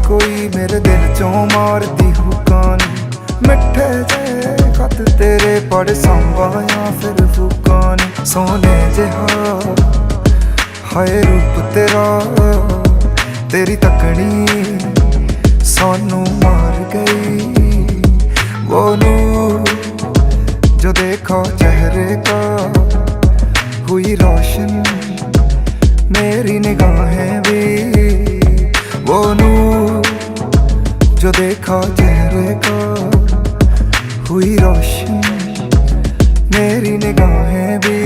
कोई मेरे दिल चों मारदी हुकान। मिठे जे खत तेरे पढ़ संभाया फिर फुकान। सोने जिहा हाय रूप तेरा, तेरी तकनी सानू मार गई। वो नूर जो देखा चेहरे का हुई रोशन मेरी निगाहें भी। वो नूर जो देखा चेहरे का हुई रोशन मेरी निगाहें भी।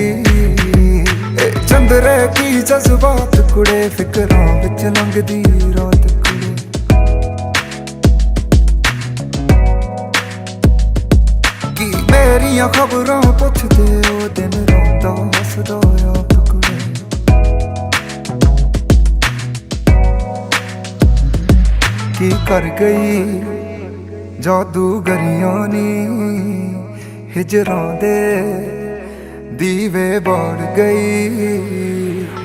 चंद्रे की जज्बात कुड़े फिकरां विच लंघदी रात कुड़े। की मेरियां खबरां पुछदे ओ दिन रोंदा हसदा आप कुड़े। की कर गई जादूगरियां नी हिजरां दे दीवे बाड़ गई।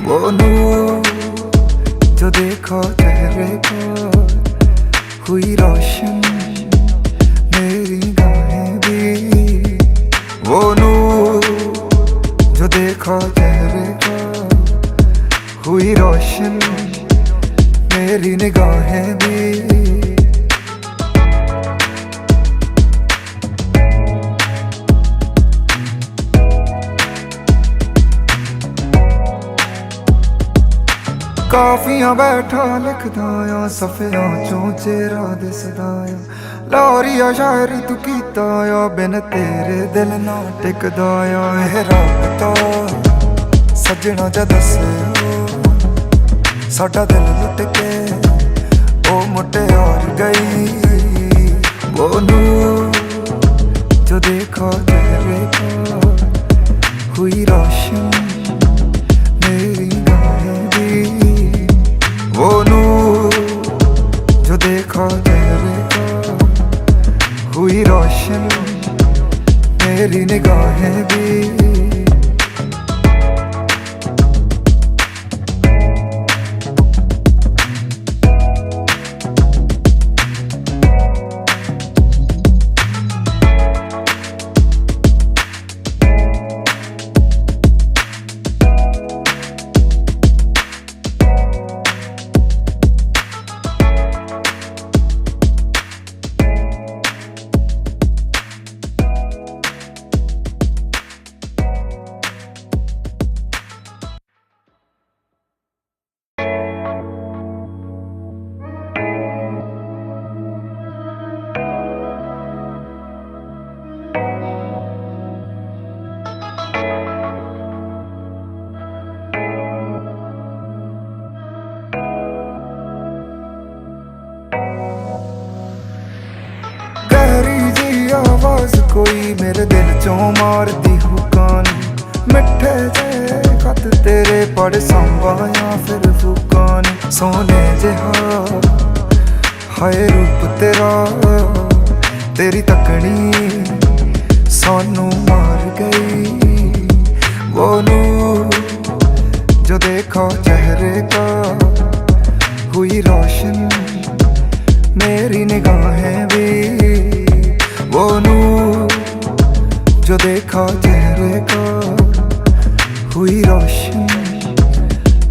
वो नूर जो देखा चेहरे का हुई रोशन मेरी गाहें भी। वो नूर जो देखा चेहरे का हुई रोशन मेरी निगाहें भी। काफियां बैठा लिखदा आ सफियां चों चेहरा दिसदा आ। लाहौरिया शायरी तू कीता आ बिन तेरे दिल ना टिकदा आ। एह राबता सजना जा दसे साडा दिल लुट के ओ मुटियार गई। वो नूर जो देखा चेहरे का हुई रोशन मेरी गाहें भी। वो नूर जो देखा चेहरे का हुई रोशन मेरी निगाहें भी। आवाज कोई मेरे दिल चों मारदी हुकान। मिठे जे खत तेरे पढ़ संभाया फिर फुकान। सोने जिहा हाय रूप तेरा, तेरी तकनी सानू मार गई। वो नूर जो देखा चेहरे का हुई रोशन मेरी निगाहें भी। वो नूर जो देखा चेहरे का हुई रोशन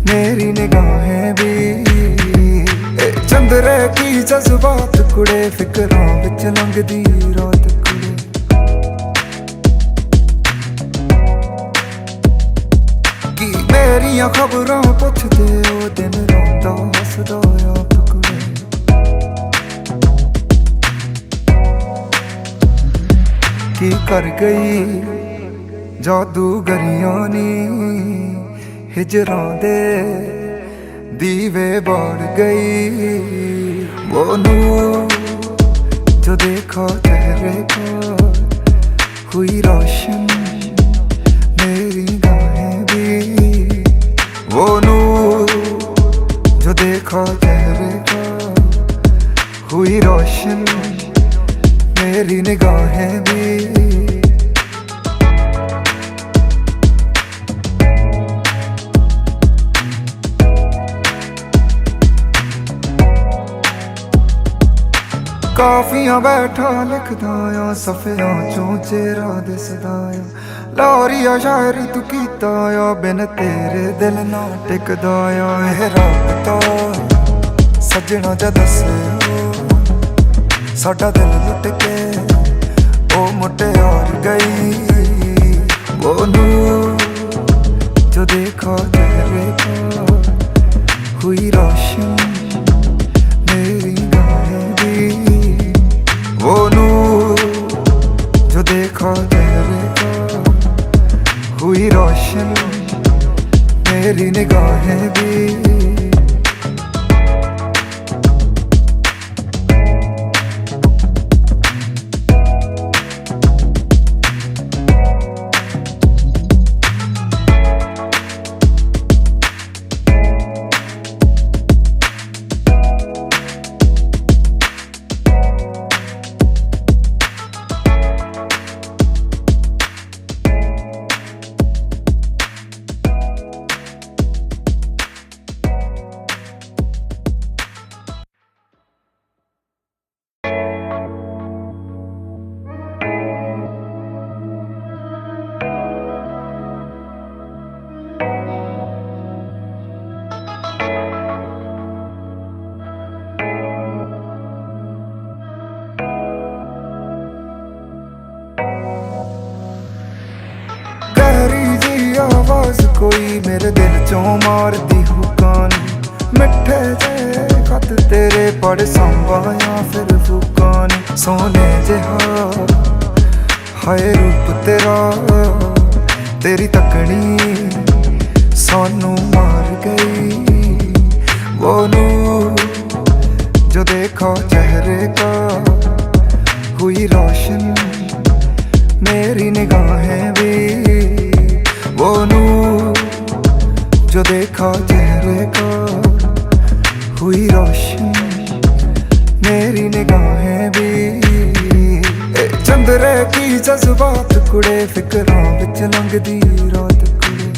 मेरी निगाहें भी। चंद्रे की जज्बात कुड़े फिकरां विच लंघदी रात कुड़े। की मेरियां खबरां पुछदे ओ दिन रोंदा हसदा आप कुड़े। की कर गई जादूगरियां नी हिजरां दे दीवे बाड़ गई। वो नूर जो देखा चेहरे का हुई रोशन मेरी गाहें भी। वो नूर जो देखा चेहरे का हुई रोशन मेरी निगाहें भी। ਕਾਫੀਆਂ ਬੈਠਾ ਲਿਖਦਾ ਆ ਸਫਿਆਂ ਚੋਂ ਚਿਹਰਾ ਦਿਸਦਾ ਆ ਲਾਹੌਰੀਆ ਸ਼ਾਇਰੀ ਤੂੰ ਕੀਤਾ ਆ ਬਿਨ ਤੇਰੇ ਦਿਲ ਨਾ ਟਿਕਦਾ ਆ ਇਹ ਰੱਬ ਤੋਂ ਸੱਜਣਾ ਜਾ ਦੱਸਿਓ ਸਾਡਾ ਦਿਲ ਲੁੱਟ ਕੇ ਉਹ ਮੁਟਿਆਰ ਗਈ ਉਹ ਨੂਰ जो देखा चेहरे का हुई रोशन मेरी गाहें भी वो नूर जो देखा चेहरे का हुई रोशन मेरी निगाहें भी आवाज कोई मेरे दिल चों मारदी हुकानी मिठे जे खत तेरे पढ़ संभाया फिर फुकानी सोने जिहा हाय रूप तेरा तेरी तकनी सानू मार गई वो नूर जो देखा चेहरे का हुई रोशन मेरी निगाहें भी वो नूर जो देखा चेहरे का हुई रोशन मेरी निगाहें भी चंद्रे की जज्बात कुड़े फिक्रां विच लंघदी रात कुड़े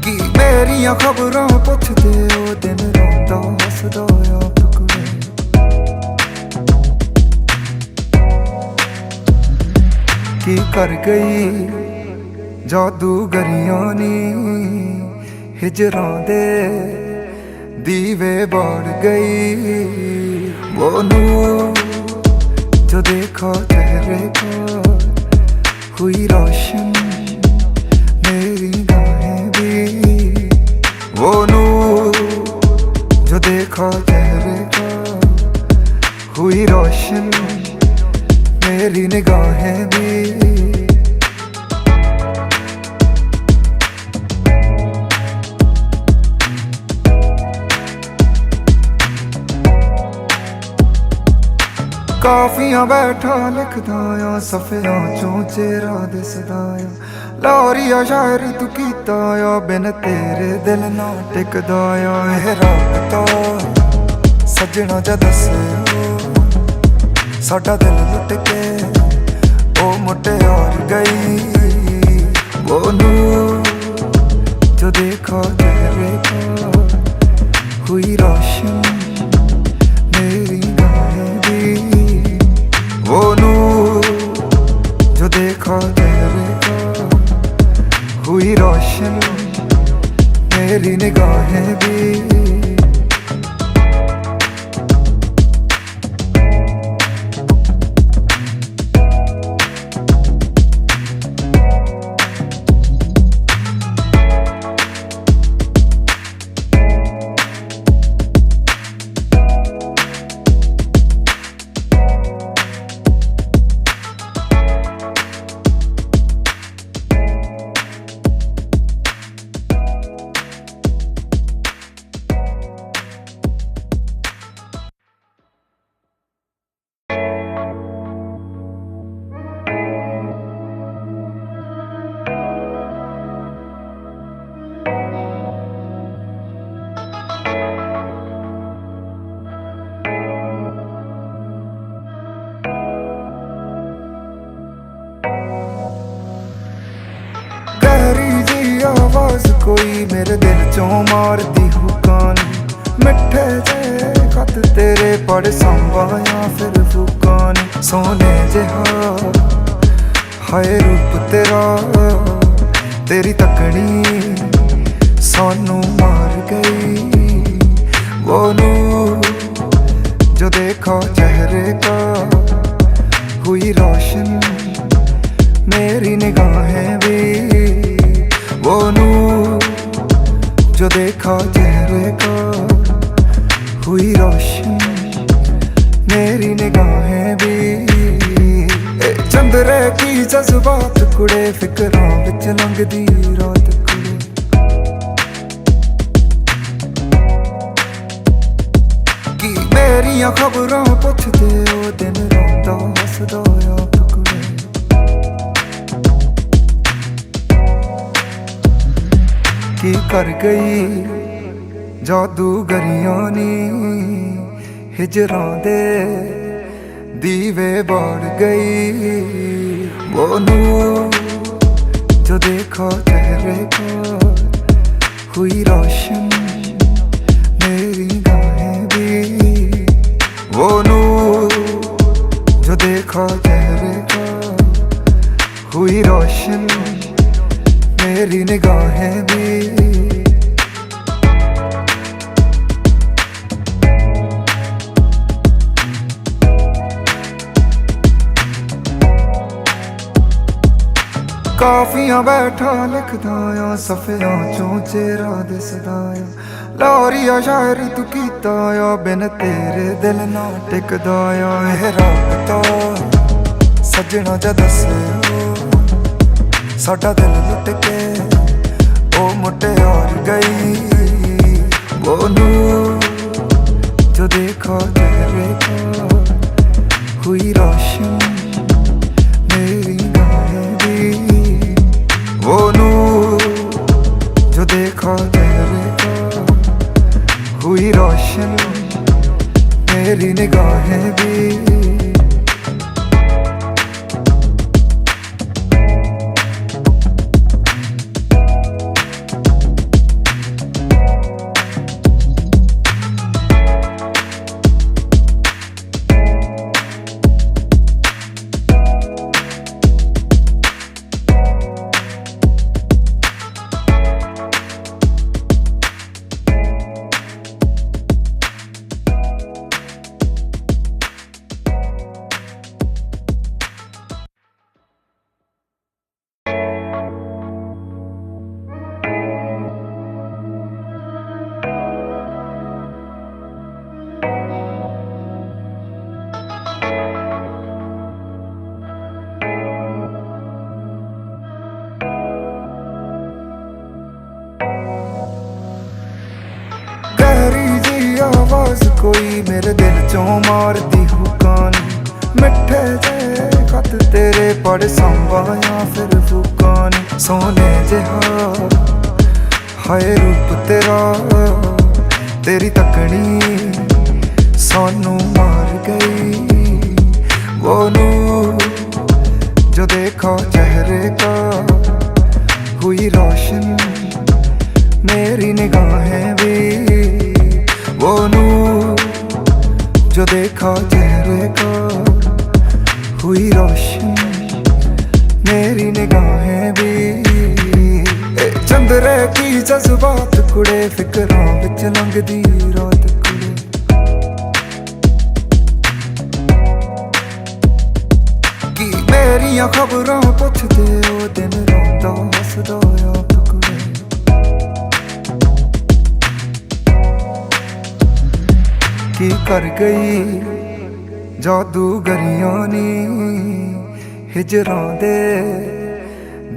की मेरियां खबरां पुछदे ओ दिन रोंदा हसदा आप कुड़े की कर गई जादूगरियां नी हिजरां दे दीवे बाड़ गई वो नूर जो देखा चेहरे का हुई रोशन मेरी गाहें भी वो नूर जो देखा चेहरे का हुई रोशन मेरी निगाहें भी ਕਾਫੀਆਂ ਬੈਠਾ ਲਿਖਦਾ ਆ ਸਫਿਆਂ ਚੋਂ ਚਿਹਰਾ ਦਿਸਦਾ ਆ ਲਾਹੌਰੀਆ ਸ਼ਾਇਰੀ ਤੂੰ ਕੀਤਾ ਆ ਬਿਨ ਤੇਰੇ ਦਿਲ ਨਾ ਟਿਕਦਾ ਆ ਇਹ ਰੱਬ ਤੋਂ ਸੱਜਣਾ ਜਾ ਦੱਸਿਓ ਸਾਡਾ ਦਿਲ ਲੁੱਟ ਕੇ ਉਹ ਮੁਟਿਆਰ ਗਈ ਉਹ ਨੂਰ ਜੋ ਦੇਖਾ ਚਿਹਰੇ ਕਾ हुई रोशन मेरी गाहें भी वो नूर जो देखा चेहरे का हुई रोशन मेरी निगाहें भी आवाज कोई मेरे दिल चों मारदी हुकानी मिठे जे खत तेरे पढ़ संभाया फिर फूकान सोने जिहा हाय रूप तेरा तेरी तकनी सानू मार गई वो नूर जो देखा चेहरे का हुई रोशन मेरी निगाहें भी वो नूर जो देखा चेहरे का हुई रोशन मेरी निगाहें भी चंद्रे की जज्बात कुड़े फिकरां विच लंघदी रात कुड़े की मेरियां खबरां पुछदे ओ दिन रोंदा हसदा आप कुड़े की कर गई जादूगरियां नी हिजरां दे दीवे बाड़ गई वो नूर जो देखा चेहरे का हुई रोशन मेरी गाहें भी वो नूर जो देखा चेहरे का हुई रोशन मेरी निगाहें भी काफियां बैठा लिखदा आ सफियां चों चेहरा दिसदा आ लाहौरिया शायरी तू कीता आ बिन तेरे दिल ना टिकदा आ एह राबता सजना जा दसे साडा दिल लुट के ओ मुटियार गई वो नूर जो देखा चेहरे का हुई रोशन मेरी गाहें भी वो नूर जो देखा चेहरे का हुई रोशन मेरी निगाहें भी आवाज कोई मेरे दिल चों मारदी हुकान मिठे जे खत तेरे पढ़ संभाया फिर फूकान सोने जिहा हाय रूप तेरा तेरी तकनी सानू मार गई वो नूर जो देखा चेहरे का हुई रोशन मेरी निगाहें भी वो नूर जो देखा चेहरे का हुई रोशन मेरी निगाहें भी चंद्रे की जज्बात कुड़े फिकरां विच लंघदी रात कुड़े की मेरियां खबरां पुछदे ओ दिन रोंदा हसदा आप कुड़े की कर गई जादूगरियां नी हिजरां दे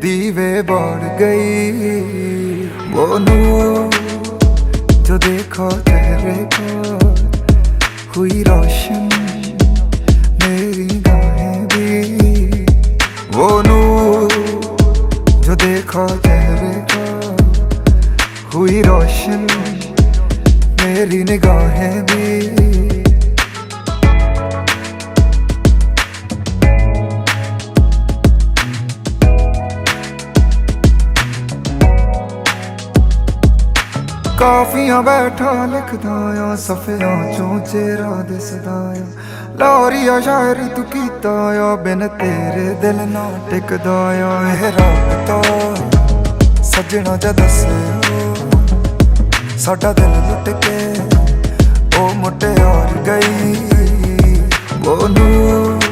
दीवे बाड़ गई वो नूर जो देखा चेहरे का हुई रोशन मेरी गाहें भी वो नूर जो देखा चेहरे का हुई रोशन मेरी निगाहें भी काफी ਕਾਫੀਆਂ ਬੈਠਾ ਲਿਖਦਾ ਆ ਸਫਿਆਂ ਚੋਂ ਚਿਹਰਾ ਦਿਸਦਾ ਆ ਲਾਹੌਰੀਆ ਸ਼ਾਇਰੀ ਤੂੰ ਕੀਤਾ ਆ ਬਿਨ ਤੇਰੇ ਦਿਲ ਨਾ ਟਿਕਦਾ ਆ ਇਹ ਰਾਬਤਾ ਸੱਜਣਾ ਜਾ ਦੱਸਿਓ ਸਾਡਾ ਦਿਲ ਲੁੱਟ ਕੇ ਉਹ ਮੁਟਿਆਰ गई वो नूर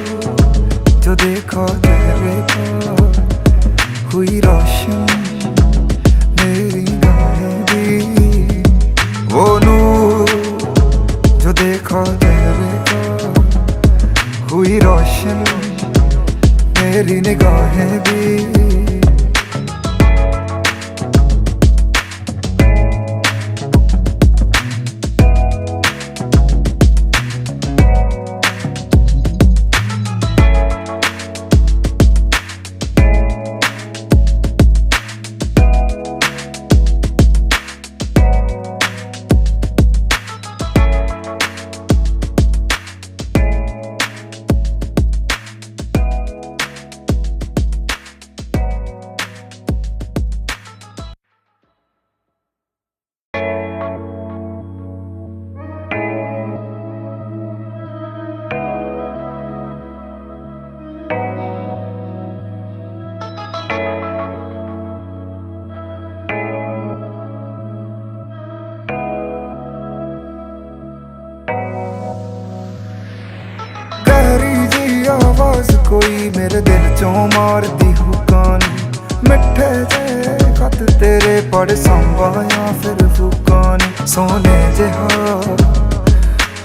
जो देखा तेरे को हुई रोशन मेरी गाहें भी वो नूर जो देखा तेरे को हुई रोशन मेरी निगाहें भी आवाज कोई मेरे दिल चों मारती हुकानी मिठे जे खत तेरे पढ़ संभाया फिर फुकानी सोने जिहा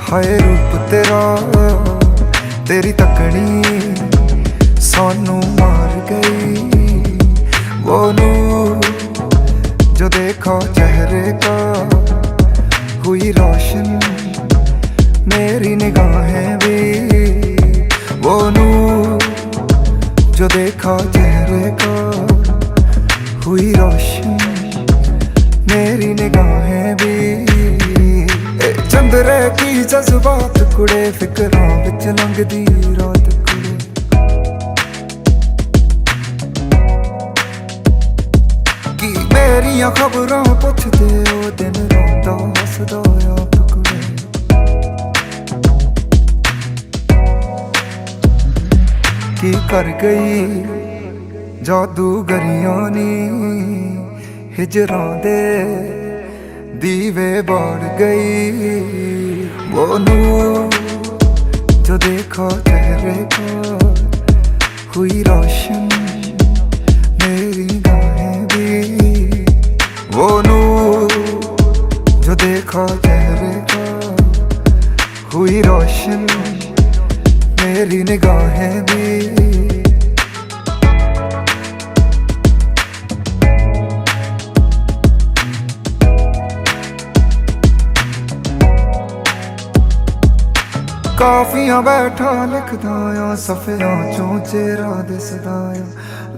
हाय रूप तेरा तेरी तकनी सानू मार गई वो नूर जो देखा चेहरे का हुई रोशन मेरी निगाहें भी वो नूर जो देखा चेहरे का हुई रोशन मेरी निगाहें भी चंद्रे की जज्बात कुड़े फिक्रां विच लंघदी रात कुड़े की मेरियां खबरां पुछदे ओ दिन रोंदा हसदा आप कुड़े की कर गई जादूगरियां नी हिजरां दे दीवे बाड़ गई वो नूर जो देखा चेहरे का हुई रोशन मेरी गाहें भी वो नूर जो देखा चेहरे का हुई रोशन मेरी निगाहें भी ਕਾਫੀਆਂ ਬੈਠਾ ਲਿਖਦਾ ਆ ਸਫਿਆਂ ਚੋਂ ਚਿਹਰਾ ਦਿਸਦਾ ਆ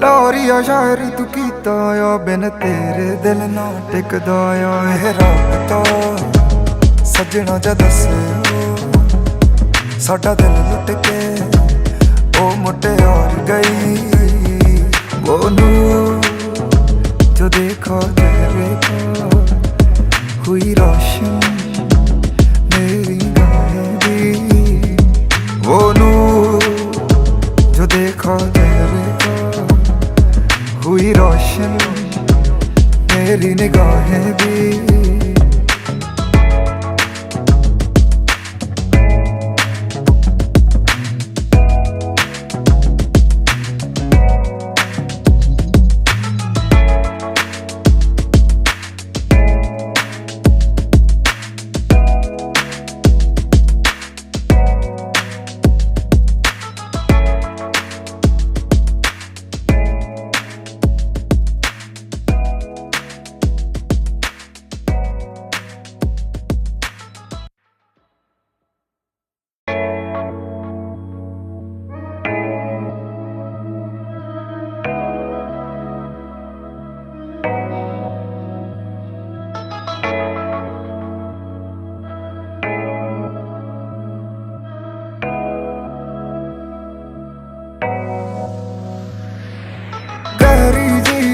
ਲਾਹੌਰੀਆ ਸ਼ਾਇਰੀ ਤੂੰ ਕੀਤਾ ਆ ਬਿਨ ਤੇਰੇ ਦਿਲ ਨਾ ਟਿਕਦਾ ਆ ਇਹ ਰਾਬਤਾ ਸੱਜਣਾ ਜਾ ਦੱਸਿਓ ਸਾਡਾ ਦਿਲ ਲੁੱਟ ਕੇ ਉਹ ਮੁਟਿਆਰ गई वो नूर जो देखा तेरे का हुई रोशन मेरी गाहें भी वो नूर जो देखा तेरे का हुई रोशन मेरी निगाहें भी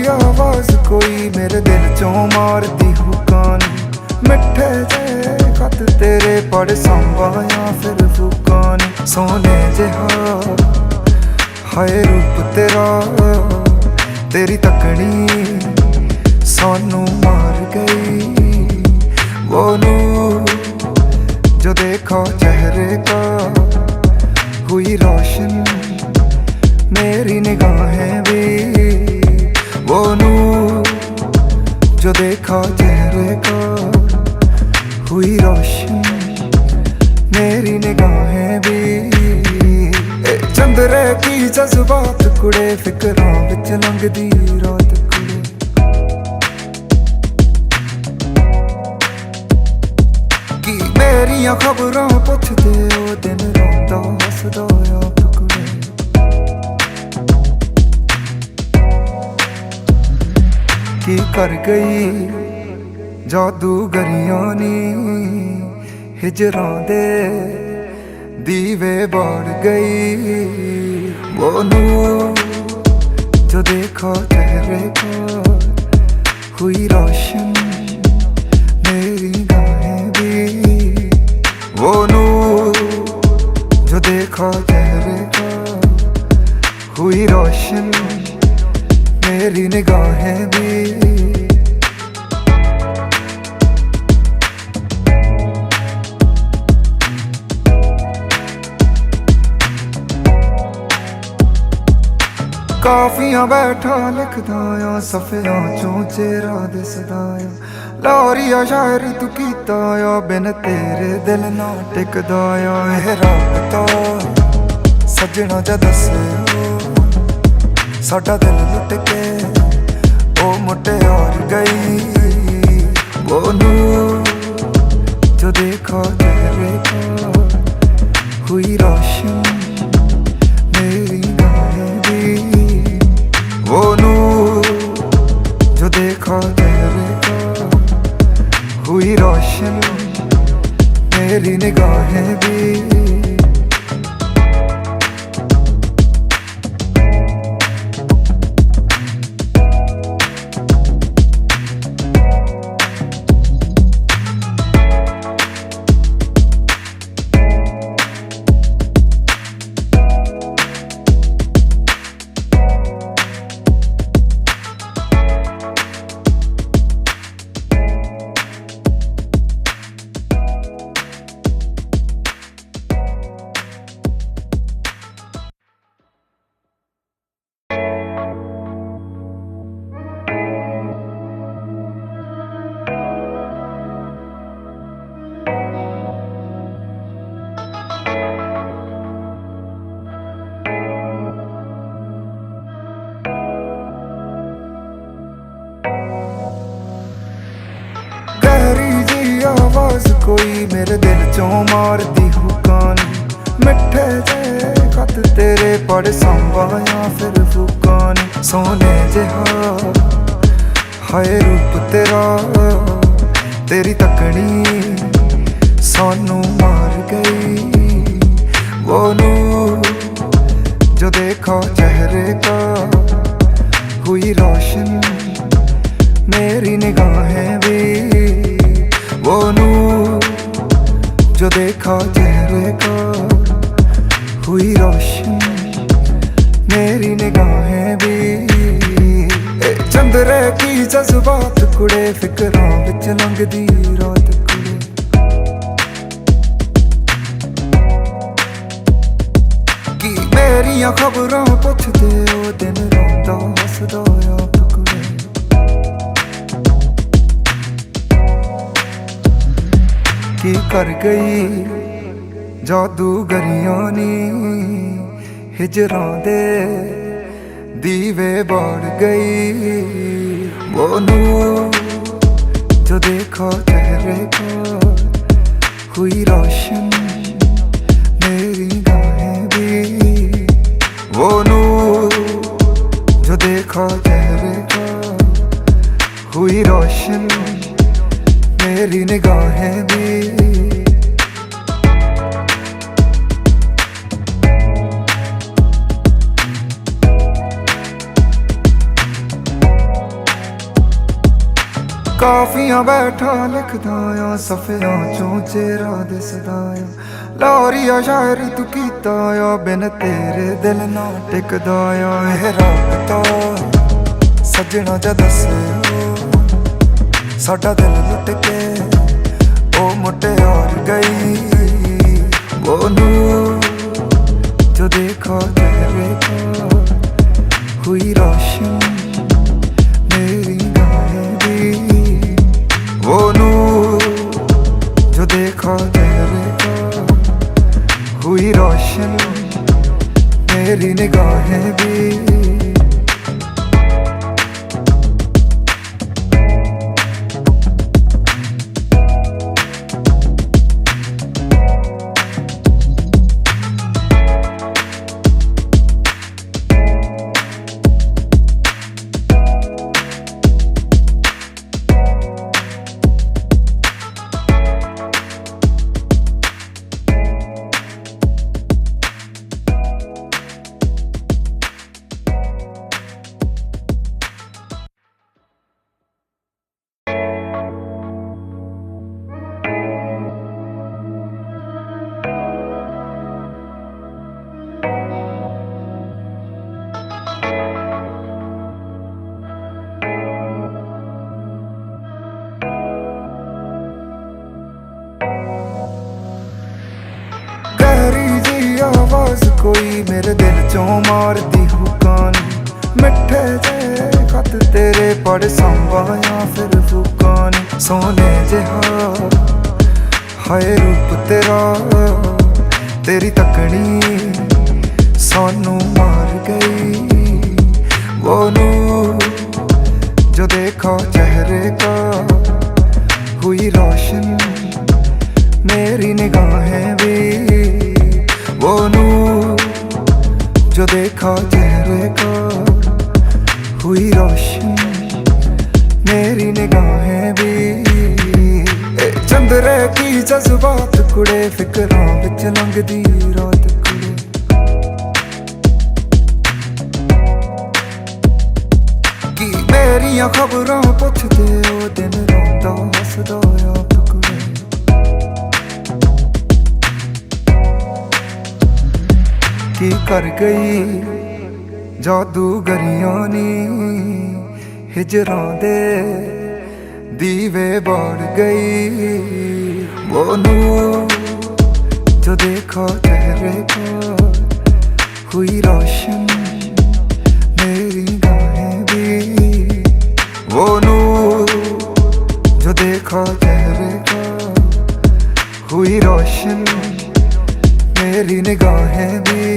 आवाज कोई मेरे दिल चों मारती हुकानी मिठे मिठे जे खत तेरे पढ़ संभाया फिर फूकान सोने जिहा हाय रूप तेरा तेरी तकनी सानू मार गई वो नूर जो देखा चेहरे का हुई रोशन मेरी निगाहें भी वो नूर जो देखा चेहरे का हुई रोशन मेरी निगाहें भी चंद्रे की जज्बात कुड़े फिकरां विच लंघदी रात कुड़े की मेरियां खबरां पुछदे ओ दिन रोंदा हसदा आप कुड़े की कर गई जादूगरियां नी हिजरां दे दीवे बाड़ गई वो नूर जो देखा चेहरे का हुई रोशन मेरी गाहें भी वो नूर जो देखा चेहरे का हुई रोशन मेरी निगाहें भी काफियां बैठा लिखदा आ सफियां चों चेहरा दिसदा आ लाहौरिया शायरी तू कीता आ बिन तेरे दिल ना टिकदा आ एह राबता सजना जा दसे साडा दिल लुट के ओ मुटियार गई वो नूर जो देखा चेहरे का हुई रोशन मेरी गाहें भी वो नूर जो देखा चेहरे का हुई रोशन मेरी निगाहें भी आवाज कोई मेरे दिल चों मार दी हुकान मिठे जे खत तेरे पढ़ संभाया फिर फूकान सोने जिहा हाय रूप तेरा तेरी तकनी सानू मार गई वो नूर जो देखा चेहरे का हुई रोशन मेरी निगाहें भी वो नूर जो देखा चेहरे का हुई रोशन मेरी निगाहें भी चंद्रे की जज्बात कुड़े फिकरां विच लंघदी रात कुड़े की मेरियां खबरां पुछदे ओ दिन रोंदा हसदा आप कुड़े की कर गई जादूगरियां नी हिजरां दे दीवे बाड़ गई वो नूर जो देखा चेहरे का हुई रोशन मेरी गाहें भी वो नूर जो देखा चेहरे का हुई रोशन मेरी निगाहें भी ਕਾਫੀਆਂ ਬੈਠਾ ਲਿਖਦਾ ਆ ਸਫਿਆਂ ਚੋਂ ਚਿਹਰਾ ਦਿਸਦਾ ਆ ਲਾਹੌਰੀਆ ਸ਼ਾਇਰੀ ਤੂੰ ਕੀਤਾ ਆ ਬਿਨ ਤੇਰੇ ਦਿਲ ਨਾ ਟਿਕਦਾ ਆ ਇਹ ਰੱਬ ਤੋਂ ਸੱਜਣਾ ਜਾ ਦੱਸਿਓ ਸਾਡਾ ਦਿਲ ਲੁੱਟ ਕੇ ਉਹ ਮੁਟਿਆਰ ਗਈ ਉਹ ਨੂਰ जो देखा चेहरे का हुई रोशन मेरी गाहें भी वो नूर जो देखा चेहरे का हुई रोशन मेरी निगाहें भी आवाज कोई मेरे दिल चों मारदी हुकान मिठे जे खत तेरे पढ़ संभाया फिर फुकान सोने जिहा हाय रूप तेरा तेरी तकनी सानू मार गई वो नूर जो देखा चेहरे का हुई रोशन मेरी निगाहें भी वो नूर जो देखा चेहरे का हुई रोशन मेरी निगाहें भी चंद्रे की जज्बात कुड़े फिक्रां विच लंघदी रात कुड़े की मेरियां खबरां पुछदे ओ दिन रोंदा हसदा आप कुड़े की कर गई जादूगरियां नी हिजरां दे दीवे बाड़ गई वो नूर जो देखा चेहरे का हुई रोशन मेरी गाहें भी वो नूर जो देखा चेहरे का हुई रोशन मेरी निगाहें भी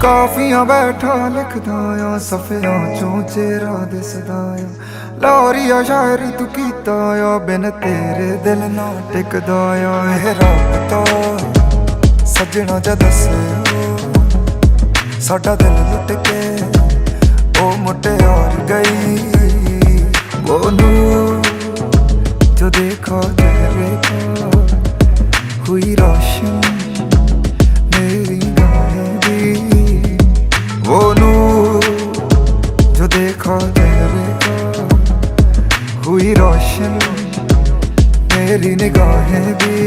ਕਾਫੀਆਂ ਬੈਠਾ ਲਿਖਦਾ ਆ ਸਫਿਆਂ ਚੋਂ ਚਿਹਰਾ ਦਿਸਦਾ ਆ ਲਾਹੌਰੀਆ ਸ਼ਾਇਰੀ ਤੂੰ ਕੀਤਾ ਆ ਬਿਨ ਤੇਰੇ ਦਿਲ ਨਾ ਟਿਕਦਾ ਆ ਇਹ ਰੱਬ ਤੋਂ ਸੱਜਣਾ ਜਾ ਦੱਸਿਓ ਸਾਡਾ ਦਿਲ ਲੁੱਟ ਕੇ ਉਹ ਮੁਟਿਆਰ ਗਈ ਉਹ ਨੂਰ ਜੋ ਦੇਖਾ ਚਿਹਰੇ ਕਾ हुई रोशन मेरी गाहें भी वो नूर जो देखा चेहरे का हुई रोशन मेरी निगाहें भी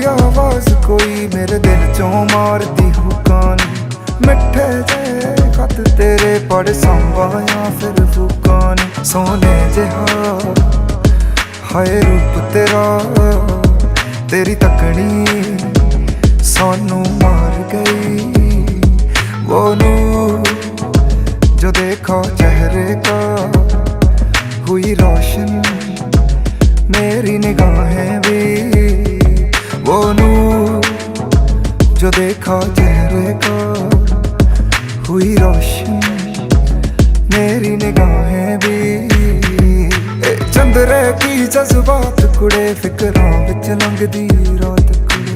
आवाज कोई मेरे दिल चों मारदी हुकान मिठे जे खत तेरे पढ़ संभाया फिर फूकान सोने जिहा हाय रूप तेरा तेरी तकनी सानू मार गई वो नूर जो देखा चेहरे का हुई रोशन मेरी निगाहें भी वो नूर जो देखा चेहरे का हुई रोशन मेरी निगाहें भी चंद्रे की जज्बात कुड़े फिकरां विच लंघदी रात कुड़े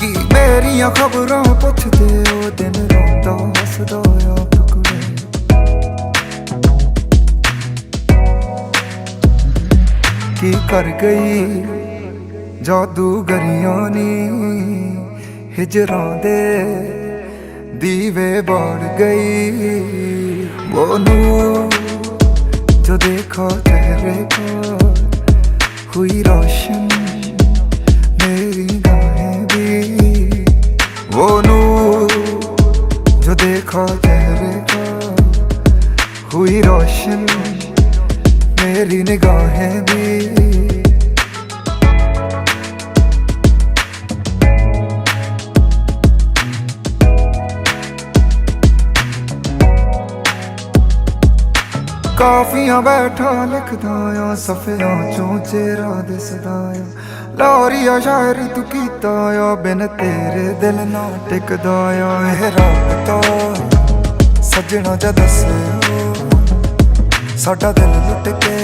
की मेरियां खबरां पुछदे ओ दिन रोंदा हसदा आप कुड़े की कर गई जादूगरियां नी हिजरां दे दीवे बाड़ गई वो नूर जो देखा चेहरे का हुई रोशन मेरी गाहें भी वो नूर जो देखा चेहरे का हुई रोशन मेरी निगाहें भी काफियां बैठा लिखदा आ सफियां चों चेहरा दिसदा आ लाहौरिया शायरी तू कीता आ बिन तेरे दिल ना टिकदा आ एह राबता सजना जा दसे साडा दिल लुट के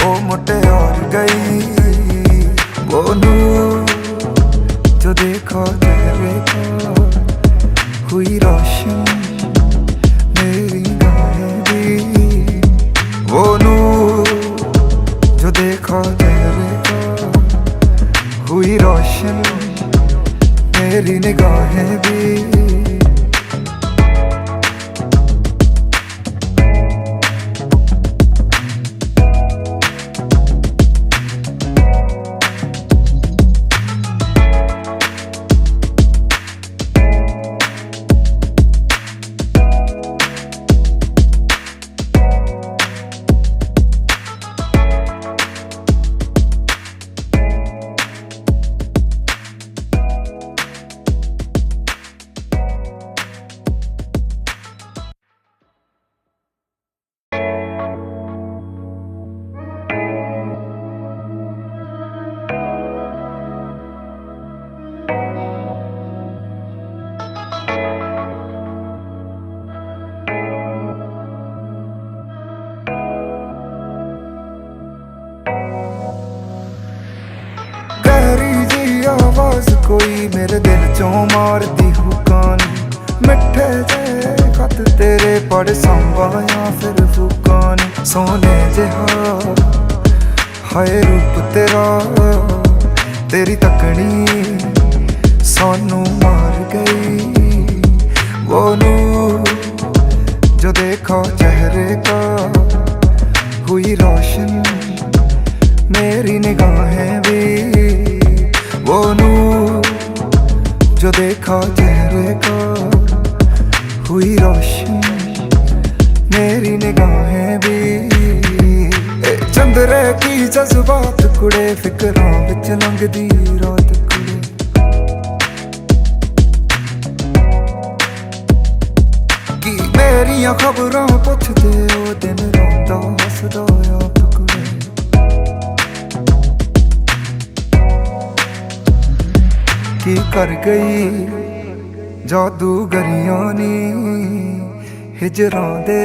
ओ मुटियार गई वो नूर जो देखा चेहरे का हुई रोशन मेरी गाहें भी वो नूर जो देखा चेहरे का हुई रोशन मेरी निगाहें भी आवाज कोई मेरे दिल चों मार दी हुकान मिठे जे खत तेरे पढ़ संभाया फिर फूकान सोने जिहा हाय रूप तेरा तेरी तकनी सानू मार गई वो नूर जो देखा चेहरे का हुई रोशन मेरी निगाहें भी वो नूर जो देखा चेहरे का हुई रोशन मेरी निगाहें भी चंद्रे की जज्बात कुड़े फिकरां विच लंघदी रात कुड़े की मेरियां खबरां पुछदे ओ दिन रोंदा हसदा आप कुड़े की कर गई जादूगरियां नी हिजरां दे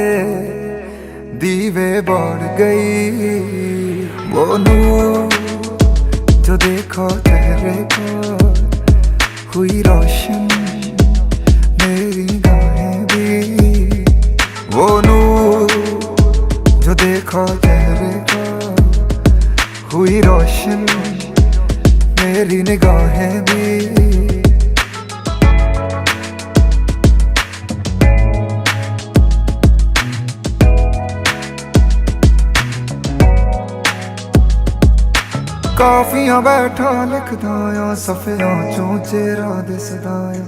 दीवे बाड़ गई वो नूर जो देखा चेहरे का हुई रोशन मेरी गाहें भी वो नूर जो देखा चेहरे का हुई रोशन मेरी निगाहें भी ਕਾਫੀਆਂ ਬੈਠਾ ਲਿਖਦਾ ਆ ਸਫਿਆਂ ਚੋਂ ਚਿਹਰਾ ਦਿਸਦਾ ਆ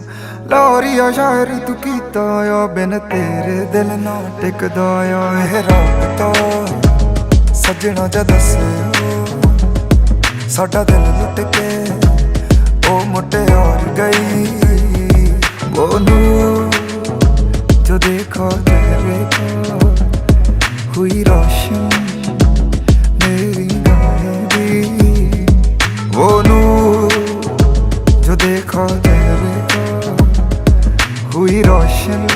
ਲਾਹੌਰੀਆ ਸ਼ਾਇਰੀ ਤੂੰ ਕੀਤਾ ਆ ਬਿਨ ਤੇਰੇ ਦਿਲ ਨਾ ਟਿਕਦਾ ਆ ਇਹ ਰਾਬਤਾ ਸੱਜਣਾ ਜਾ ਦੱਸਿਓ ਸਾਡਾ ਦਿਲ ਲੁੱਟ ਕੇ ਉਹ ਮੁਟਿਆਰ ਗਈ वो नूर जो देखा तेरे को हुई रोशन मेरी गाहें भी वो नूर जो देखा तेरे को हुई रोशन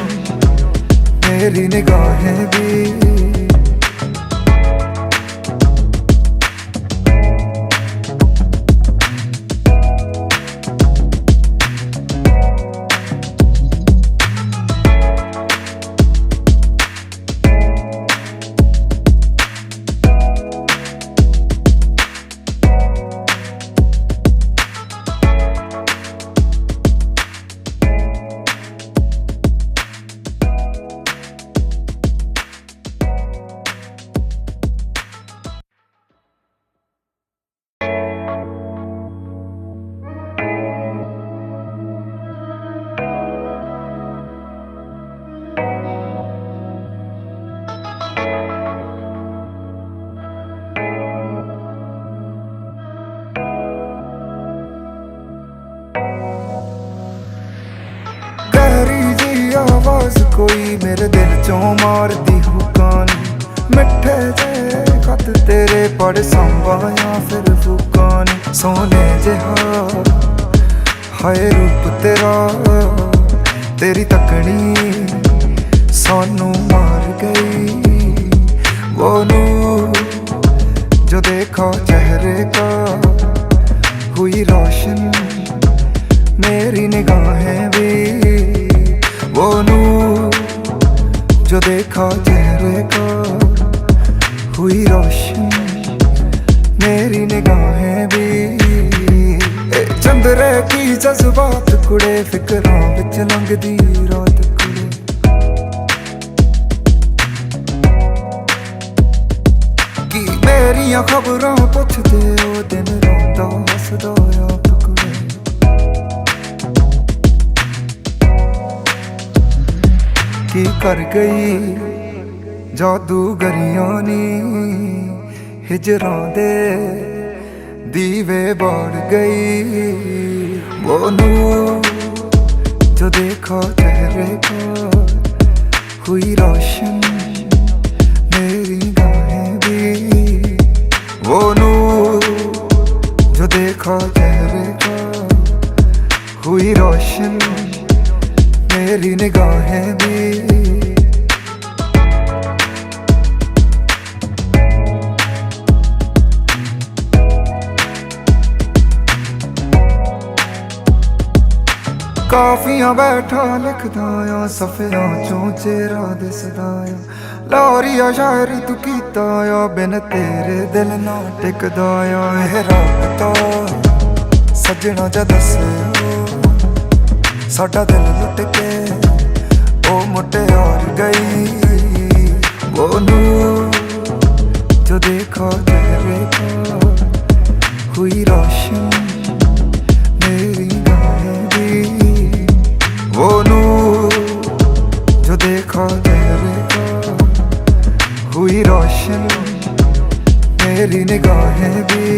मेरी निगाहें भी आवाज कोई मेरे दिल चों मारदी हुकानी मिठे जे खत तेरे पढ़ संभाया फिर फुकानी सोने जिहा हाय रूप तेरा तेरी तकनी सानू मार गई वो नूर जो देखा चेहरे का हुई रोशन मेरी निगाहें भी वो नूर जो देखा चेहरे का हुई रोशन मेरी निगाहें भी चंद्रे की जज्बात कुड़े फिक्रां विच लंघदी रात कुड़े की मेरियां खबरां पुछदे ओ दिन रोंदा हसदा आप कुड़े की कर गई जादूगरियां नी हिजरां दे दीवे बाड़ गई वो नूर जो देखा चेहरे का हुई रोशन मेरी गाहें भी वो नूर जो देखा चेहरे का हुई रोशन मेरी निगाहें भी ਕਾਫੀਆਂ ਬੈਠਾ ਲਿਖਦਾ ਆ ਸਫਿਆਂ ਚੋਂ ਚਿਹਰਾ ਦਿਸਦਾ ਆ ਲਾਹੌਰੀਆ ਸ਼ਾਇਰੀ ਤੂੰ ਕੀਤਾ ਆ ਬਿਨ ਤੇਰੇ ਦਿਲ ਨਾ ਟਿਕਦਾ ਆ ਇਹ ਰਾਬਤਾ ਸੱਜਣਾ ਜਾ ਦੱਸਿਓ ਸਾਡਾ ਦਿਲ ਲੁੱਟ ਕੇ ਉਹ ਮੁਟਿਆਰ ਗਈ वो नूर जो देखा तेरे का हुई रोशन मेरी गाहें भी वो नूर जो देखा तेरे का हुई रोशन मेरी निगाहें भी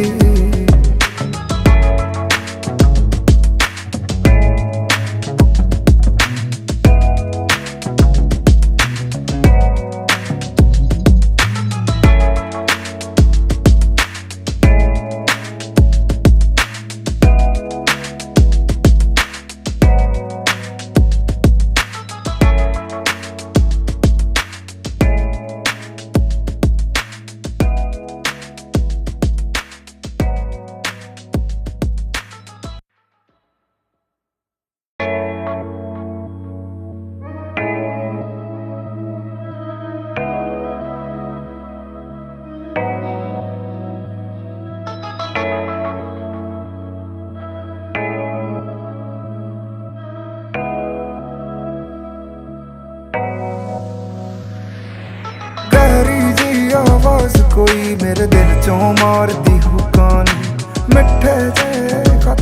आवाज कोई मेरे दिल चों मारदी हुकानी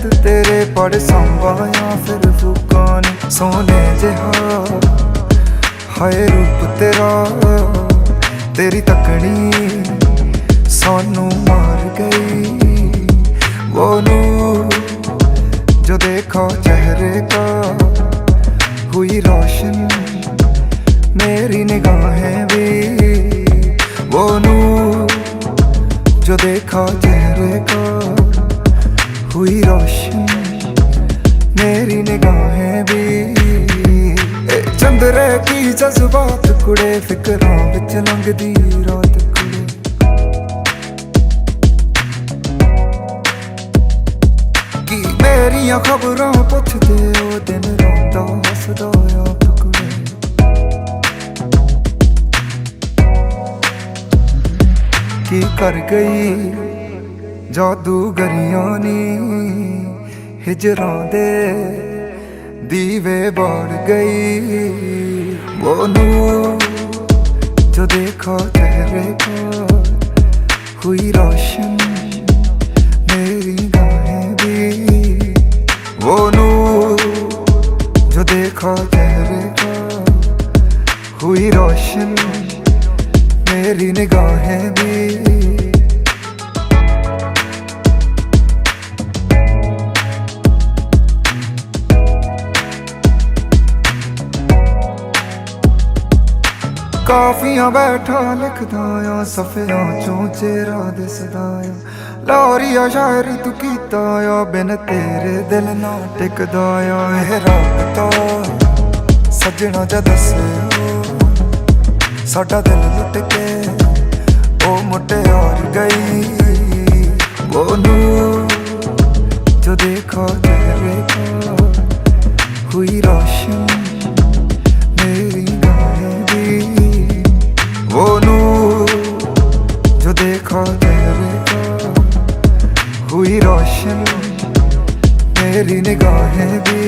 खत तेरे पढ़ संभाया फिर फूकान सोने जिहा हाय रूप तेरा तेरी तकनी सानू मार गई वो नूर जो देखा चेहरे का हुई रोशन मेरी निगाहें भी वो नूर जो देखा चेहरे का हुई रोशन मेरी निगाहें भी चंद्रे की जज्बात कुड़े फिकरां विच लंघदी रात कुड़े की मेरियां खबरां पुछदे ओ दिन रोंदा हसदा आप कुड़े की कर गई जादूगरियां नी हिजरां दे दीवे बाड़ गई वो नूर जो देखा चेहरे का हुई रोशन मेरी गाहें भी वो नूर जो देखा चेहरे का हुई रोशन मेरी निगाहें भी काफियां बैठा लिखदा आ सफियां चों चेहरा दिसदा आ लाहौरिया शायरी तू कीता आ बिन तेरे दिल ना टिकदा आ एह राबता सजना जा दसे साडा दिल लुट के ओ मुटियार गई वो नूर जो देखा चेहरे का हुई रोशन मेरी गाहें भी वो नूर जो देखा तेरे का हुई रोशन मेरी निगाहें भी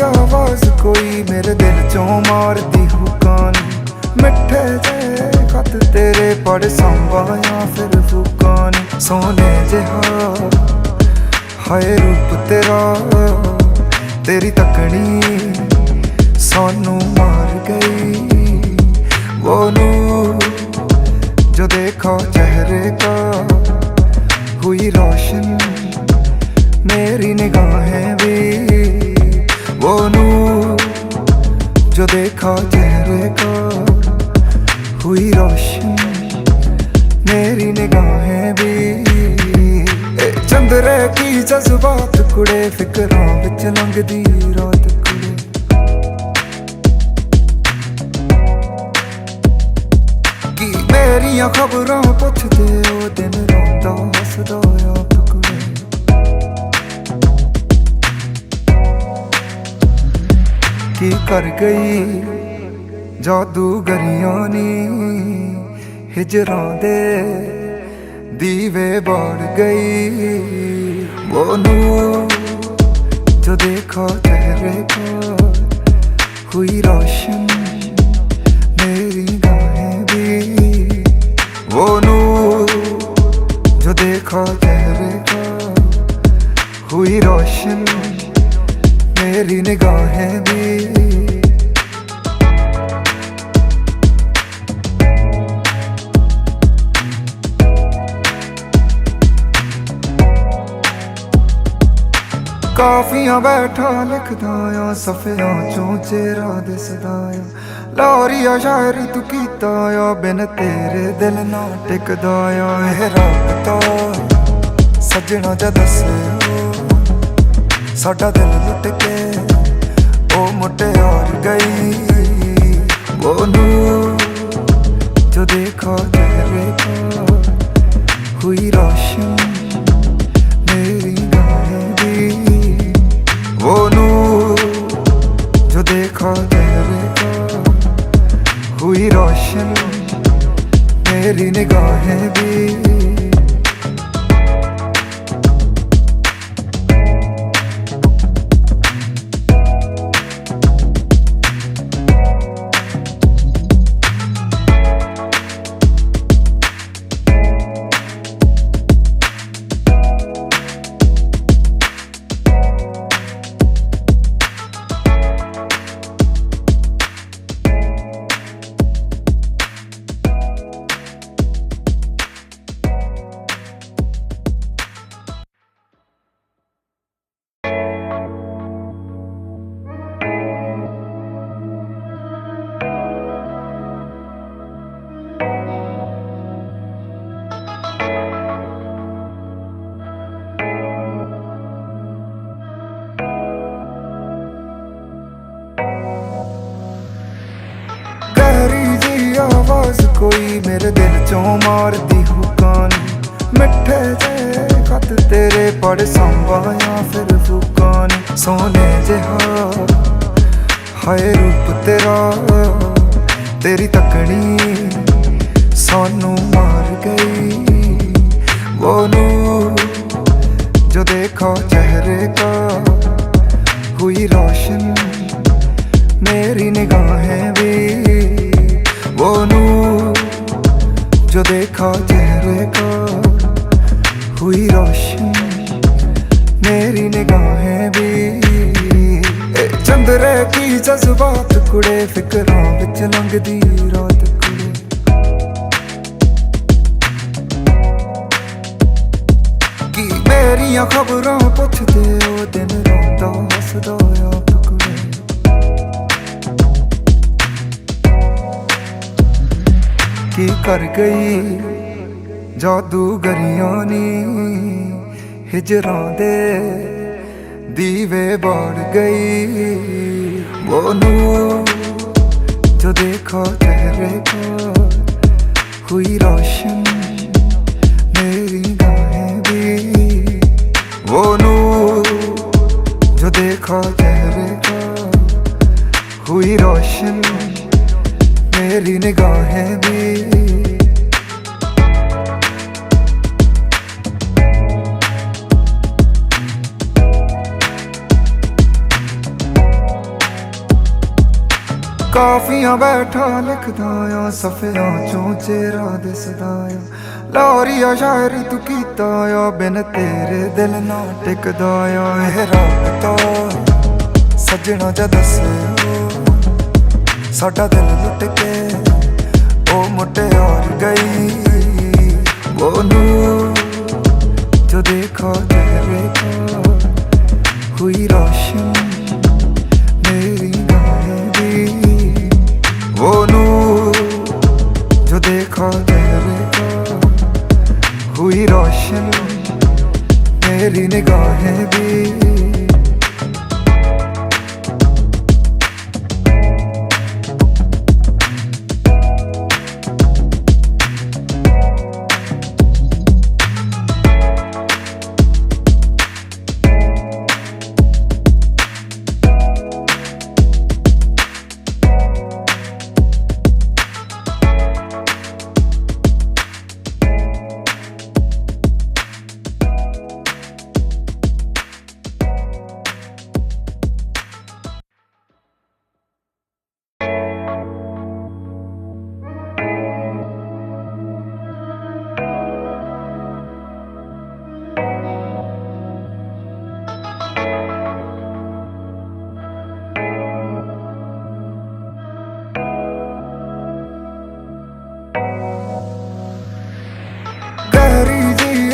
आवाज कोई मेरे दिल चों मारदी हुकान मिठे जे खत तेरे पढ़ संभाया फिर फूकान सोने जिहा हाय रूप तेरा तेरी तकनी सानू मार गई वो नूर जो देखा चेहरे का हुई रोशन मेरी निगाहें भी वो नूर जो देखा चेहरे का हुई रोशन मेरी निगाहें भी चंद्रे की जज्बात कुड़े फिकरां विच लंघदी रात कुड़े की मेरियां खबरां पुछदे ओ दिन रोंदा हसदा आप कुड़े की कर गई जादूगरियां नी हिजरां दे दीवे बाड़ गई वो नूर जो देखा चेहरे का हुई रोशन मेरी गाहें भी वो नूर जो देखा चेहरे का हुई रोशन मेरी निगाहें भी ਕਾਫੀਆਂ ਬੈਠਾ ਲਿਖਦਾ ਆ ਸਫਿਆਂ ਚੋਂ ਚਿਹਰਾ ਦਿਸਦਾ ਆ ਲਾਹੌਰੀਆ ਸ਼ਾਇਰੀ ਤੂੰ ਕੀਤਾ ਆ ਬਿਨ ਤੇਰੇ ਦਿਲ ਨਾ ਟਿਕਦਾ ਆ ਇਹ ਰੱਬ ਤੋਂ ਸੱਜਣਾ ਜਾ ਦੱਸਿਓ ਸਾਡਾ ਦਿਲ ਲੁੱਟ ਕੇ ਉਹ ਮੁਟਿਆਰ ਗਈ वो नूर जो देखा चेहरे का हुई रोशन मेरी गाहें भी वो नूर जो देखा चेहरे का हुई रोशन मेरी निगाहें भी आवाज कोई मेरे दिल चों मारती हुकानी मिठे जे खत तेरे पढ़ संभाया फिर फुकानी सोने जिहा हाय रूप तेरा तेरी तकनी सानू मार गई वो नूर जो देखा चेहरे का हुई रोशन मेरी निगाहें भी वो नूर जो देखा चेहरे का हुई रोशन मेरी निगाहें भी चंद्रे की जज्बात कुड़े फिक्रां विच लंघदी रात कुड़े की मेरियां खबरां पुछदे ओ दिन रोंदा हसदा आप कुड़े की कर गई जादूगरियां नी हिजरां दे दीवे बाड़ गई वो नूर जो देखा चेहरे का हुई रोशन मेरी गाहें भी वो नूर जो देखा चेहरे का हुई रोशन मेरी निगाहें भी ਕਾਫੀਆਂ ਬੈਠਾ ਲਿਖਦਾ ਆ ਸਫਿਆਂ ਚੋਂ ਚਿਹਰਾ ਦਿਸਦਾ ਆ ਲਾਹੌਰੀਆ ਸ਼ਾਇਰੀ ਤੂੰ ਕੀਤਾ ਆ ਬਿਨ ਤੇਰੇ ਦਿਲ ਨਾ ਟਿਕਦਾ ਆ ਇਹ ਰੱਬ ਤੋਂ ਸੱਜਣਾ ਜਾ ਦੱਸਿਓ ਸਾਡਾ ਦਿਲ ਲੁੱਟ ਕੇ ਉਹ ਮੁਟਿਆਰ ਗਈ वो नूर जो देखा चेहरे का हुई रोशन मेरी गाहें भी वो नूर जो देखा चेहरे का हुई रोशन मेरी निगाहें भी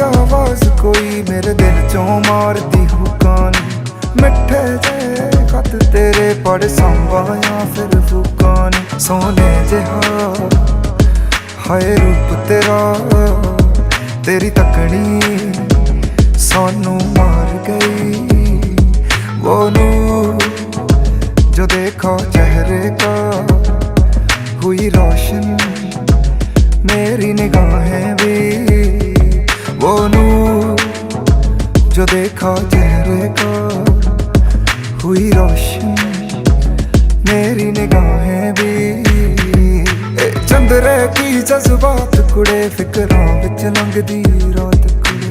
आवाज कोई मेरे दिल चों मारती हुकानी पड़ संभाया फिर फूकान सोने जिहा हाय रूप तेरा तेरी तकनी सानू मार गई वो नूर जो देखा चेहरे का हुई रोशन मेरी निगाहें भी वो नूर जो देखा चेहरे का हुई रोशन मेरी निगाहें भी चंद्रे की जज्बात कुड़े फिकरां विच लंघदी रात कुड़े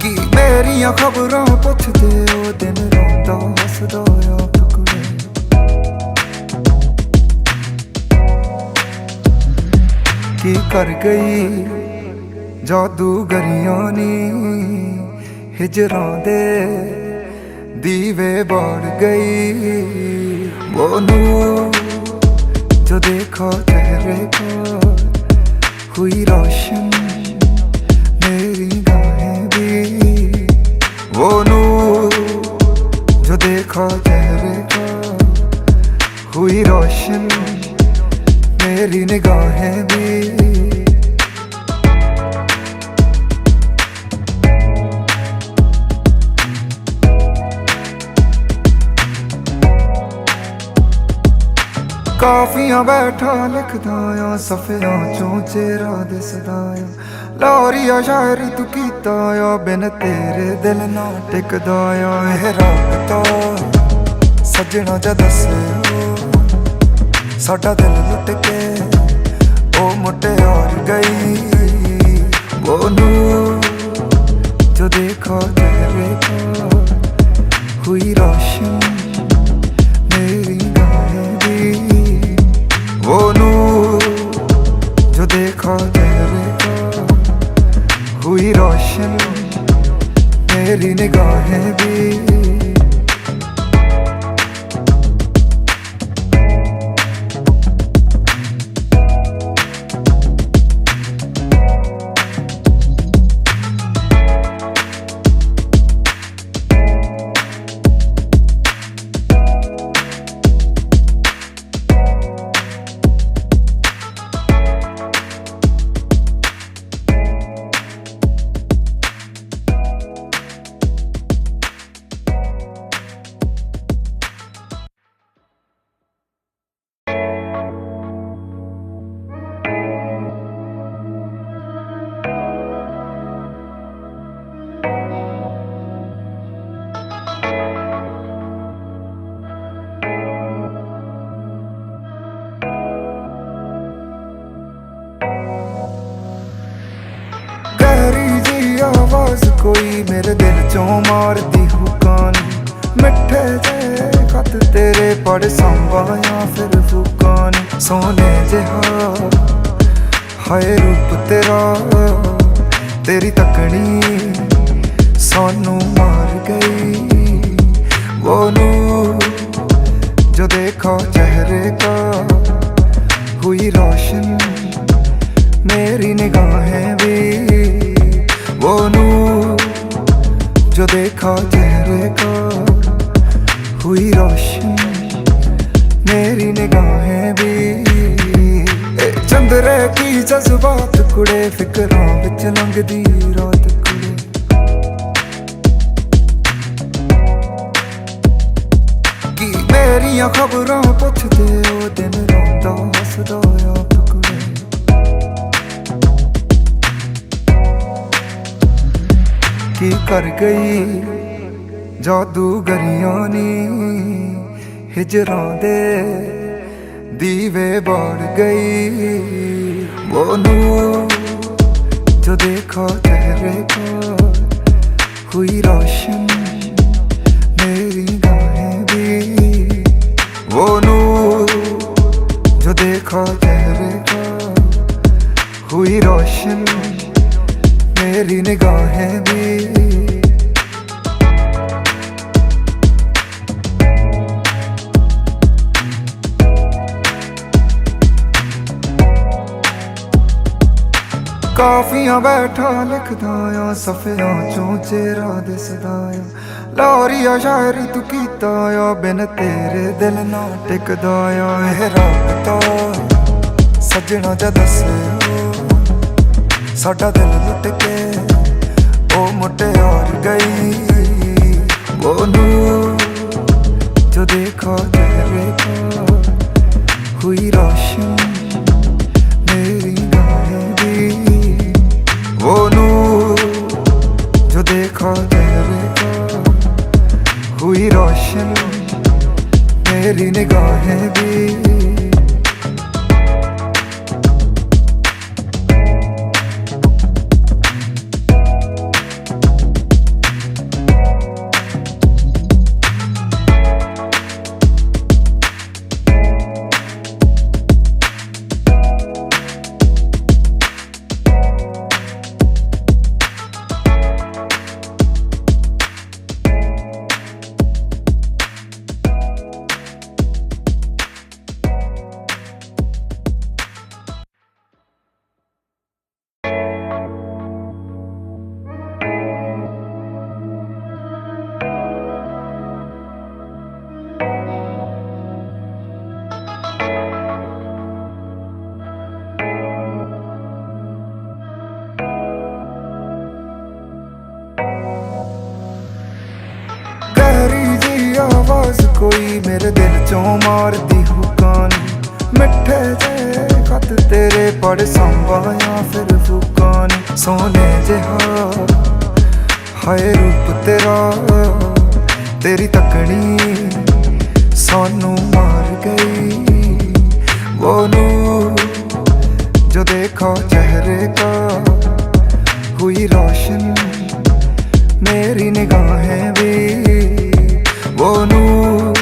की मेरियां खबरां पुछदे ओ दिन रोंदा हसदा आप कुड़े की कर गई जादूगरियां नी हिजरां दे दीवे बाड़ गई वो नूर जो देखा चेहरे का हुई रोशन मेरी गाहें भी वो नूर जो देखा चेहरे का हुई रोशन मेरी निगाहें भी काफियां बैठा लिखदा आ सफियां चों चेहरा दिसदा आ लाहौरिया शायरी तू कीता आ बिन तेरे दिल ना टिकदा आ एह राबता सजना जा दसे साडा दिल लुट के ओ मुटियार गई वो नूर जो देखा चेहरे का हुई रोशन मेरी गाहें भी वो नूर जो देखा चेहरे का हुई रोशन मेरी निगाहें भी आवाज कोई मेरे दिल चों मारदी हुकान मिठे जे खत तेरे पढ़ संभाया फिर फूकान सोने जिहा हाय रूप तेरा तेरी तकनी सानू मार गई वो नूर जो देखा चेहरे का हुई रोशन मेरी निगाहें भी वो नूर जो देखा चेहरे का हुई रोशन मेरी निगाहें भी चंद्रे की जज्बात कुड़े फिकरां विच लंघदी रात कुड़े की मेरियां खबरां पुछदे ओ दिन रोंदा हसदा आप कुड़े की कर गई जादूगरियां नी हिजरां दे दीवे बाड़ गई वो नूर जो देखा चेहरे का हुई रोशन मेरी गाहें भी वो नूर जो देखा चेहरे का हुई रोशन मेरी निगाहें भी ਕਾਫੀਆਂ ਬੈਠਾ ਲਿਖਦਾ ਆ ਸਫਿਆਂ ਚੋਂ ਚਿਹਰਾ ਦਿਸਦਾ ਆ ਲਾਹੌਰੀਆ ਸ਼ਾਇਰੀ ਤੂੰ ਕੀਤਾ ਆ ਬਿਨ ਤੇਰੇ ਦਿਲ ਨਾ ਟਿਕਦਾ ਆ ਇਹ ਰਾਬਤਾ ਸੱਜਣਾ ਜਾ ਦੱਸਿਓ ਸਾਡਾ ਦਿਲ ਲੁੱਟ ਕੇ ਉਹ ਮੁਟਿਆਰ ਗਈ वो नूर जो देखा चेहरे का हुई रोशन मेरी गाहें भी वो नूर जो देखा चेहरे का हुई रोशन मेरी निगाहें भी आवाज कोई मेरे दिल चों मारदी हुकानी मिठे जे खत तेरे पढ़ संभाया फिर फुकानी सोने जिहा हाय रूप तेरा तेरी तकनी सानू मार गई वो नूर जो देखा चेहरे का हुई रोशन मेरी निगाहें भी वो नूर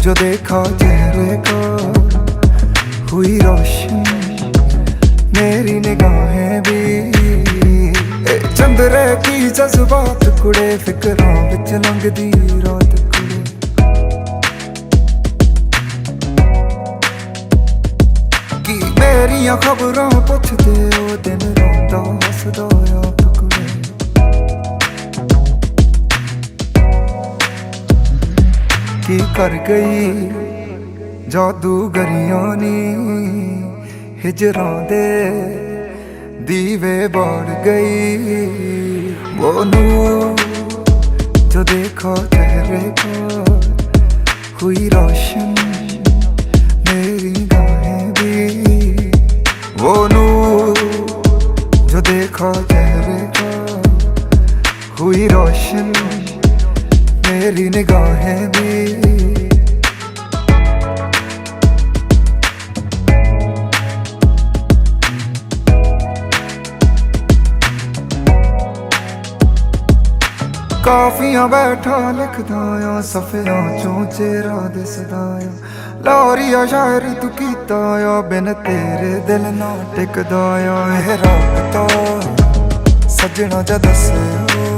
जो देखा चेहरे का हुई रोशन मेरी निगाहें भी चंद्रे की जज्बात कुड़े फिक्रां विच लंघदी रात कुड़े की मेरियां खबरां पुछदे ओ दिन रोंदा हसदा आप कुड़े की कर गई जादूगरियां नी हिजरां दे दीवे बाड़ गई वो नूर जो देखा चेहरे का हुई रोशन मेरी गाहें भी वो नूर जो देखा चेहरे का हुई रोशन मेरी निगाहें भी ਕਾਫੀਆਂ ਬੈਠਾ ਲਿਖਦਾ ਆ ਸਫਿਆਂ ਚੋਂ ਚਿਹਰਾ ਦਿਸਦਾ ਆ ਲਾਹੌਰੀਆ ਸ਼ਾਇਰੀ ਤੂੰ ਕੀਤਾ ਆ ਬਿਨ ਤੇਰੇ ਦਿਲ ਨਾ ਟਿਕਦਾ ਆ ਇਹ ਰਾਬਤਾ ਸੱਜਣਾ ਜਾ ਦੱਸਿਓ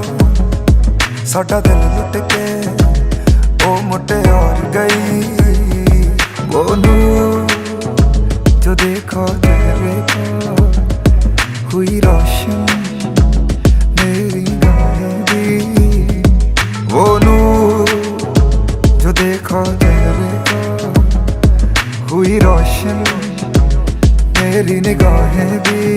ਸਾਡਾ ਦਿਲ ਲੁੱਟ ਕੇ ਉਹ ਮੁਟਿਆਰ ਗਈ वो नूर जो देखा चेहरे का हुई रोशन मेरी गाहें भी वो नूर जो देखा चेहरे का हुई रोशन मेरी निगाहें भी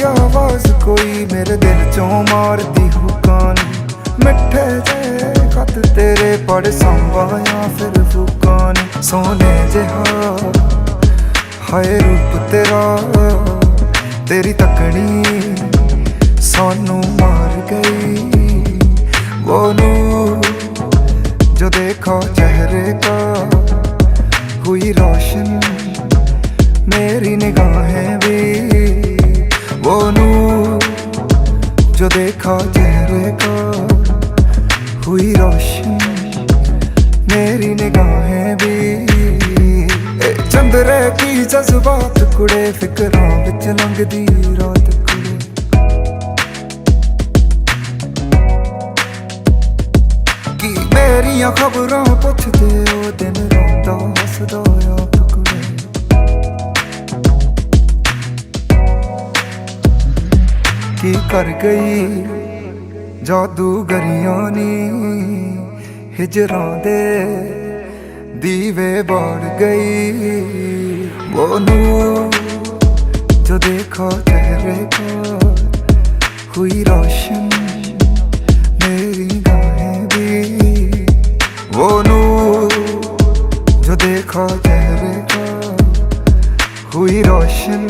आवाज कोई मेरे दिल चों मारदी हुकानी पड़ सांबा या फिर फूकान सोने जिहा हाय रूप तेरा तेरी तकनी सानू मार गई वो नूर जो देखा चेहरे का हुई रोशन मेरी निगाहें भी वो नूर जो देखा चेहरे का हुई रोशन मेरी निगाहें भी चंद्रे की जज्बात कुड़े फिकरां विच लंघदी रात कुड़े की मेरियां खबरां पुछदे ओ दिन रोंदा हसदा आप कुड़े की कर गई जादूगरियां नी हिजरां दे दीवे बाड़ गई वो नूर जो देखा चेहरे का हुई रोशन मेरी गाहें भी वो नूर जो देखा चेहरे का हुई रोशन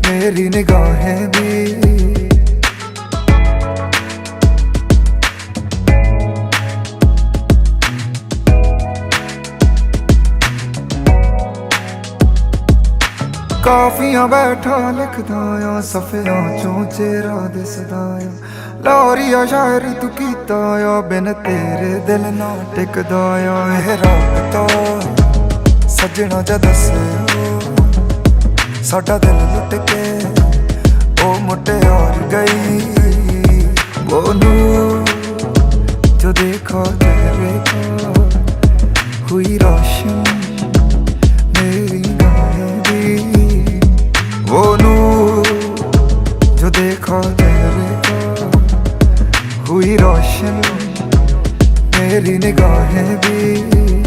मेरी निगाहें भी काफियां बैठा लिखदा आ सफियां चों चेहरा दिसदा आ लाहौरिया शायरी तू कीता आ बिन तेरे दिल ना टिकदा आ एह राबता सजना जा दसे साडा दिल लुट के ओ मुटियार गई वो नूर जो देखा चेहरे का हुई रोशन मेरी गाहें भी वो नूर जो देखा चेहरे का हुई रोशन मेरी निगाहें भी